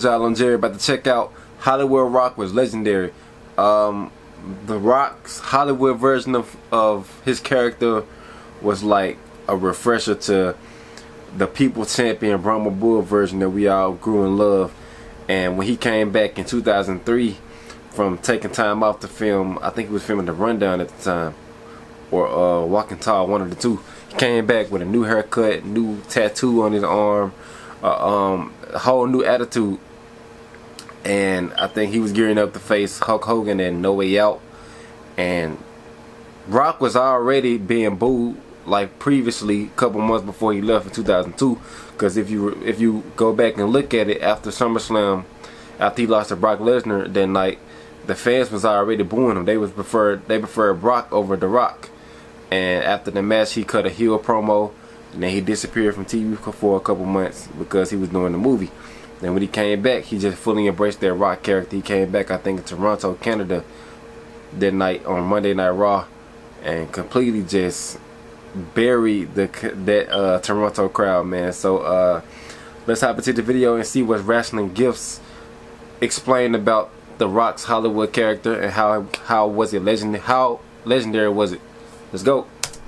Y'all, I'm Jerry, about to check out Hollywood Rock was legendary. The Rock's Hollywood version of his character was like a refresher to the People Champion Brahma Bull version that we all grew and loved. And when he came back in 2003 from taking time off to film, I think he was filming The Rundown at the time, or Walking Tall, one of the two. He came back with a new haircut, new tattoo on his arm, a whole new attitude. And I think he was gearing up to face Hulk Hogan in No Way Out. And Rock was already being booed like previously, a couple months before he left in 2002. Because if you go back and look at it after SummerSlam, after he lost to Brock Lesnar that night, the fans was already booing him. They preferred Brock over The Rock. And after the match, he cut a heel promo, and then he disappeared from TV for a couple months because he was doing the movie. Then when he came back, he just fully embraced that Rock character. He came back, I think, in Toronto, Canada, that night on Monday Night Raw, and completely just buried that Toronto crowd, man. So let's hop into the video and see what Wrestling Gifts explained about the Rock's Hollywood character and how was it legendary? How legendary was it? Let's go.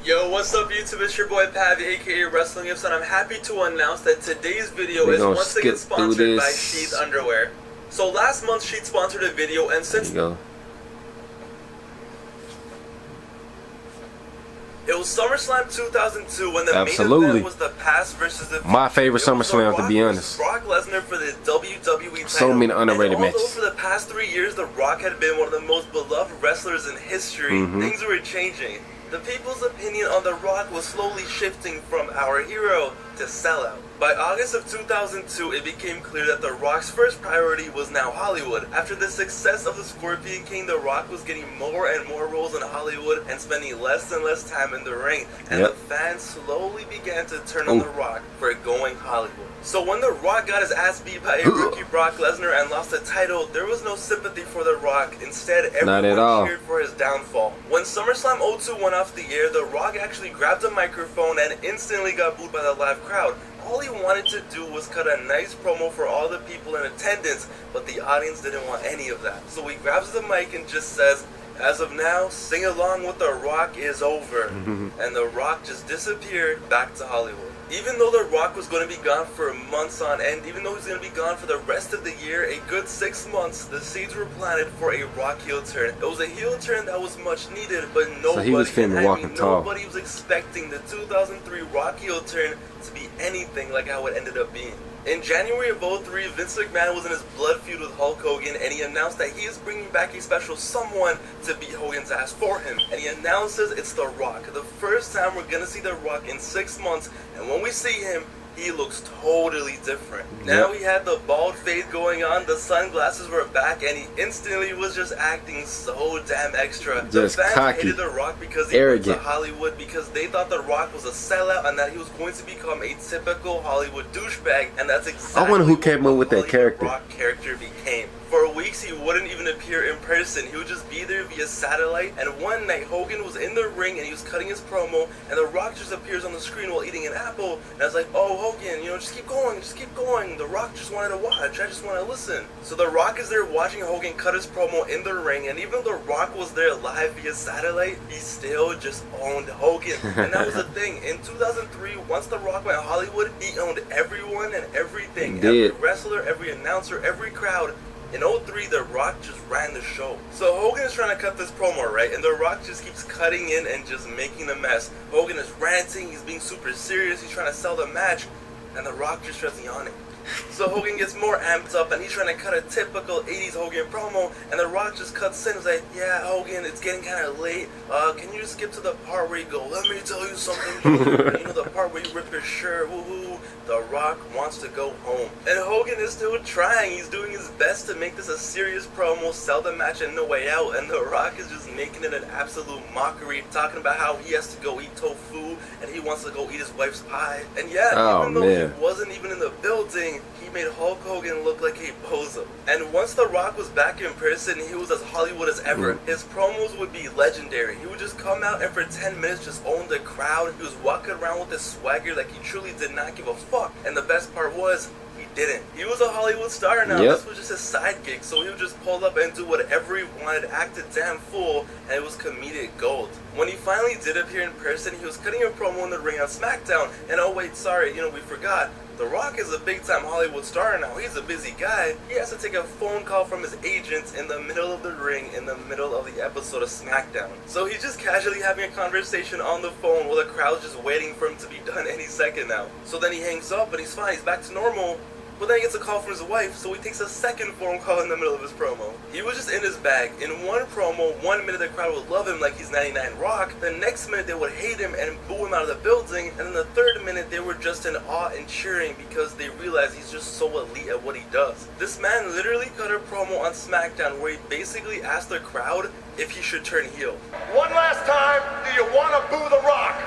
Yo, what's up YouTube? It's your boy Pavi, aka Wrestling Gifts, and I'm happy to announce that today's video is once again sponsored by Sheath Underwear. So last month Sheath sponsored a video, and since it was SummerSlam 2002 when the main event was the past versus the future. My favorite SummerSlam, to be honest. Brock Lesnar for the WWE title. So many underrated matches. Although for the past 3 years The Rock had been one of the most beloved wrestlers in history, things were changing. The people's opinion on The Rock was slowly shifting from our hero to sellout. By August of 2002, it became clear that The Rock's first priority was now Hollywood. After the success of the Scorpion King, The Rock was getting more and more roles in Hollywood and spending less and less time in the ring. And the fans slowly began to turn on The Rock for going Hollywood. So when The Rock got his ass beat by a rookie Brock Lesnar and lost the title, there was no sympathy for The Rock. Instead, everyone cheered for his downfall. When SummerSlam 02 went off the air, The Rock actually grabbed a microphone and instantly got booed by the live crowd. All he wanted to do was cut a nice promo for all the people in attendance, but the audience didn't want any of that. So he grabs the mic and just says, "As of now, Sing Along with The Rock is over." And The Rock just disappeared back to Hollywood. Even though The Rock was going to be gone for months on end, even though he's going to be gone for the rest of the year, a good 6 months, the seeds were planted for a Rock heel turn. It was a heel turn that was much needed, but nobody, nobody was expecting the 2003 Rock heel turn to be anything like how it ended up being. In January of 03, Vince McMahon was in his blood feud with Hulk Hogan, and he announced that he is bringing back a special someone to beat Hogan's ass for him. And he announces it's The Rock. The first time we're gonna see The Rock in 6 months, and when we see him, he looks totally different. Now he had the bald fade going on, the sunglasses were back, and he instantly was just acting so damn extra. Just the fans cocky, hated The Rock because he went to Hollywood, because they thought The Rock was a sellout and that he was going to become a typical Hollywood douchebag, and that's exactly I wonder who came up with that character. The Rock character became. For weeks he wouldn't even appear in person, he would just be there via satellite, and one night Hogan was in the ring and he was cutting his promo, and The Rock just appears on the screen while eating an apple, and I was like, "Oh Hogan, you know, just keep going, The Rock just wanted to watch, I just want to listen." So The Rock is there watching Hogan cut his promo in the ring, and even though The Rock was there live via satellite, he still just owned Hogan. And that was the thing, in 2003, once The Rock went Hollywood, he owned everyone and everything, every wrestler, every announcer, every crowd. In 03, The Rock just ran the show. So Hogan is trying to cut this promo, right? And The Rock just keeps cutting in and just making a mess. Hogan is ranting, he's being super serious, he's trying to sell the match, and The Rock just starts yawning. So Hogan gets more amped up, and he's trying to cut a typical 80s Hogan promo, and The Rock just cuts in. He's like, "Yeah, Hogan, it's getting kind of late. Can you just skip to the part where you go, 'Let me tell you something,' you know, the part where you rip your shirt, woohoo." The Rock wants to go home. And Hogan is still trying. He's doing his best to make this a serious promo, sell the match and No Way Out, and The Rock is just making it an absolute mockery, talking about how he has to go eat tofu, and he wants to go eat his wife's pie. And yeah, even though he wasn't even in the building, he made Hulk Hogan look like a bozo. And once The Rock was back in person, he was as Hollywood as ever. His promos would be legendary. He would just come out and for 10 minutes just own the crowd. He was walking around with this swagger like he truly did not give a fuck. And the best part was, he didn't. He was a Hollywood star now. Yep. This was just his side gig, so he would just pull up and do whatever he wanted, act a damn fool, and it was comedic gold. When he finally did appear in person, he was cutting a promo in the ring on SmackDown, and oh wait, sorry, we forgot. The Rock is a big-time Hollywood star now. He's a busy guy. He has to take a phone call from his agent in the middle of the ring, in the middle of the episode of SmackDown. So he's just casually having a conversation on the phone while the crowd's just waiting for him to be done any second now. So then he hangs up and he's fine, he's back to normal. But then he gets a call from his wife, so he takes a second phone call in the middle of his promo. He was just in his bag. In one promo, 1 minute the crowd would love him like he's 99 Rock, the next minute they would hate him and boo him out of the building, and then the third minute they were just in awe and cheering because they realized he's just so elite at what he does. This man literally cut a promo on SmackDown where he basically asked the crowd if he should turn heel. One last time, do you want to boo The Rock?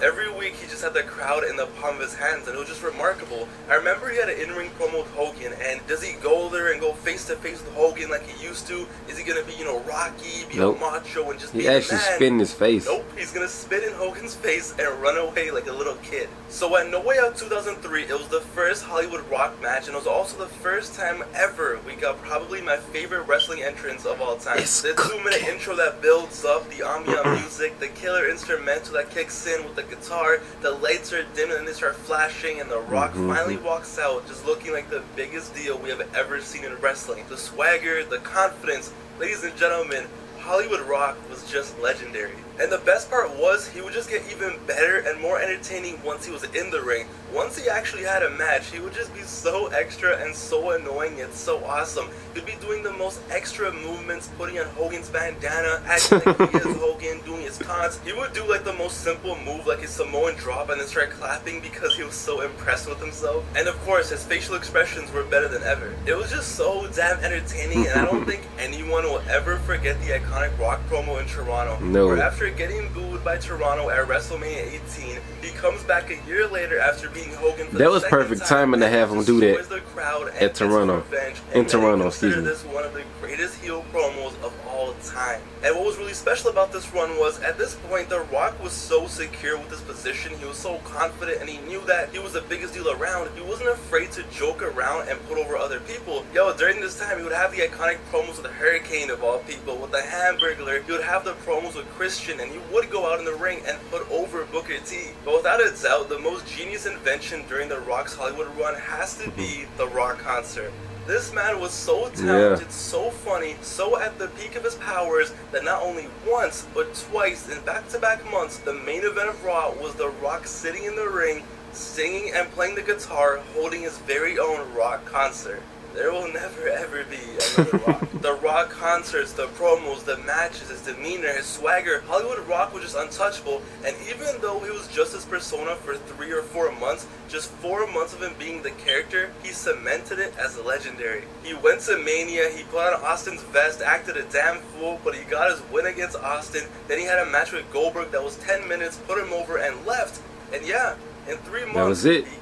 Every week he just had the crowd in the palm of his hands, and it was just remarkable. I remember he had an in-ring promo with Hogan, and does he go there and go face-to-face with Hogan like he used to? Is he going to be, Rocky, be Nope. a macho, and just He be the actually man? spit in his face. Nope, he's going to spit in Hogan's face and run away like a little kid. So at No Way Out 2003, it was the first Hollywood Rock match, and it was also the first time ever we got probably my favorite wrestling entrance of all time. It's The 2-minute intro that builds up, the ambient music, the killer instrumental that kicks in with the guitar, the lights are dim and they start flashing, and The Rock finally walks out just looking like the biggest deal we have ever seen in wrestling. The swagger, the confidence, ladies and gentlemen, Hollywood Rock was just legendary. And the best part was, he would just get even better and more entertaining once he was in the ring. Once he actually had a match, he would just be so extra and so annoying, it's so awesome. He'd be doing the most extra movements, putting on Hogan's bandana, acting like he is Hogan, doing his taunts. He would do like the most simple move, like his Samoan drop, and then start clapping because he was so impressed with himself. And of course, his facial expressions were better than ever. It was just so damn entertaining, and I don't think anyone will ever forget the iconic Rock promo in Toronto. No. Where after getting booed by Toronto at WrestleMania 18, he comes back a year later after beating Hogan for That the was second perfect time timing to have him do that destroys the crowd and at gets Toronto. revenge, In and Toronto, many excuse consider me. this one of the greatest heel promos of all time. And what was really special about this run was, at this point, The Rock was so secure with his position, he was so confident, and he knew that he was the biggest deal around. He wasn't afraid to joke around and put over other people. During this time, he would have the iconic promos with the Hurricane of all people, with the Hamburglar. He would have the promos with Christian, and he would go out in the ring and put over Booker T. But without a doubt, the most genius invention during The Rock's Hollywood run has to be the Rock concert. This man was so talented, so funny, so at the peak of his powers that not only once, but twice in back-to-back months, the main event of Raw was The Rock sitting in the ring, singing and playing the guitar, holding his very own Rock concert. There will never ever be another Rock. The Rock concerts, the promos, the matches, his demeanor, his swagger, Hollywood Rock was just untouchable. And even though he was just his persona for 3 or 4 months, just 4 months of him being the character, he cemented it as legendary. He went to Mania, he put on Austin's vest, acted a damn fool, but he got his win against Austin. Then he had a match with Goldberg that was 10 minutes, put him over and left. And yeah, in 3 months, That was it. he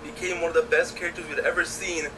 became one of the best characters we'd ever seen.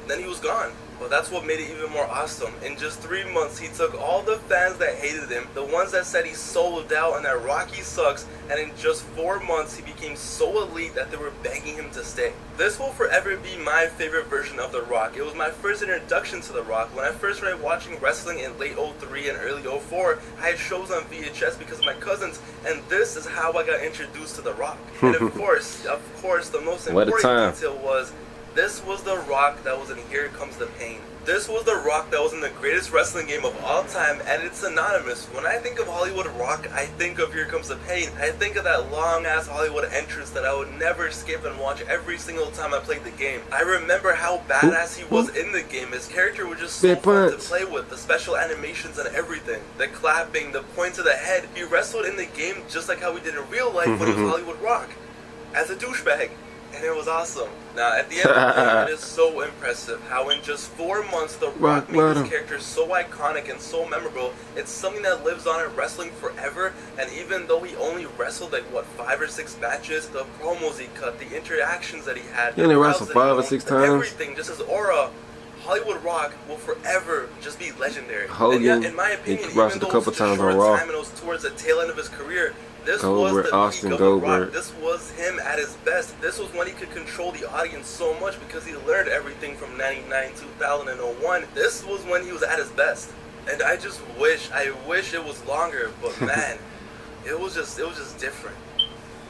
Then he was gone. But that's what made it even more awesome. In just 3 months, he took all the fans that hated him, the ones that said he sold out and that Rocky sucks, and in just 4 months, he became so elite that they were begging him to stay. This will forever be my favorite version of The Rock. It was my first introduction to The Rock. When I first started watching wrestling in late 03 and early 04, I had shows on VHS because of my cousins, and this is how I got introduced to The Rock. And of course, the most What a important time. detail was, this was The Rock that was in Here Comes the Pain. This was The Rock that was in the greatest wrestling game of all time, and it's synonymous. When I think of Hollywood Rock, I think of Here Comes the Pain. I think of that long-ass Hollywood entrance that I would never skip and watch every single time I played the game. I remember how badass he was in the game. His character was just so Big fun to punch. play with. The special animations and everything. The clapping, the points of the head. He wrestled in the game just like how he did in real life when he was Hollywood Rock. As a douchebag. And it was awesome. Now, at the end of the day, it is so impressive how in just 4 months, The Rock made his character so iconic and so memorable. It's something that lives on in wrestling forever. And even though he only wrestled like, 5 or 6 matches, the promos he cut, the interactions that he had, He only the wrestled crowds that 5 or he 6 owned, times. everything, just his aura. Hollywood Rock will forever just be legendary. Hogan, and yeah, in my he opinion, even wrestled a though couple it was such a times on short Raw. time and it was towards the tail end of his career, This Goldberg, was the Austin peak of The Rock. Goldberg. This was him at his best. This was when he could control the audience so much because he learned everything from 99, 2000, and 01. This was when he was at his best. And I wish it was longer, but man, it was just different.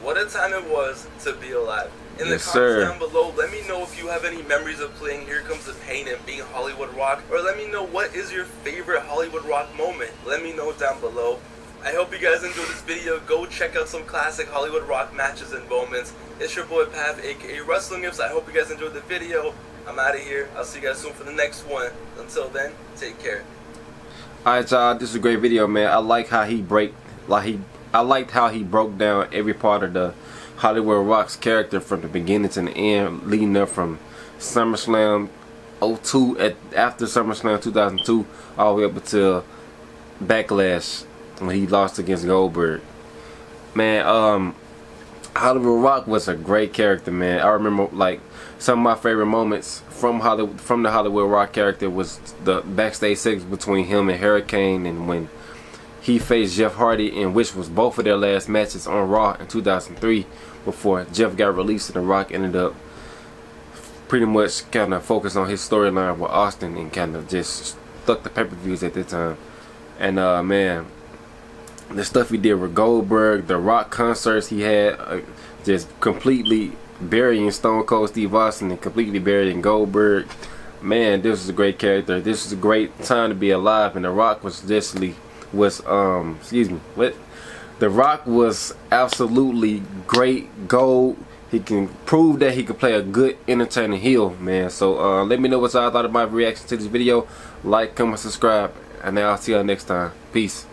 What a time it was to be alive. In the comments down below, let me know if you have any memories of playing Here Comes the Pain and being Hollywood Rock, or let me know what is your favorite Hollywood Rock moment. Let me know down below. I hope you guys enjoyed this video. Go check out some classic Hollywood Rock matches and moments. It's your boy Pav, aka Wrestling Gifts. I hope you guys enjoyed the video. I'm out of here. I'll see you guys soon for the next one. Until then, take care. Alright, y'all, this is a great video, man. I like how he I liked how he broke down every part of the Hollywood Rock's character from the beginning to the end, leading up from SummerSlam 02 after SummerSlam 2002 all the way up until Backlash when he lost against Goldberg. Man, Hollywood Rock was a great character, man. I remember like some of my favorite moments from the Hollywood Rock character was the backstage segment between him and Hurricane, and when he faced Jeff Hardy, in which was both of their last matches on Raw in 2003 before Jeff got released and The Rock ended up pretty much kind of focused on his storyline with Austin and kind of just stuck the pay-per-views at that time. And man, the stuff he did with Goldberg, the Rock concerts he had, just completely burying Stone Cold Steve Austin and completely burying Goldberg. Man, this was a great character. This was a great time to be alive, and The Rock was The Rock was absolutely great gold. He can prove that he can play a good, entertaining heel, man. So let me know what y'all thought of my reaction to this video. Like, comment, subscribe, and I'll see y'all next time. Peace.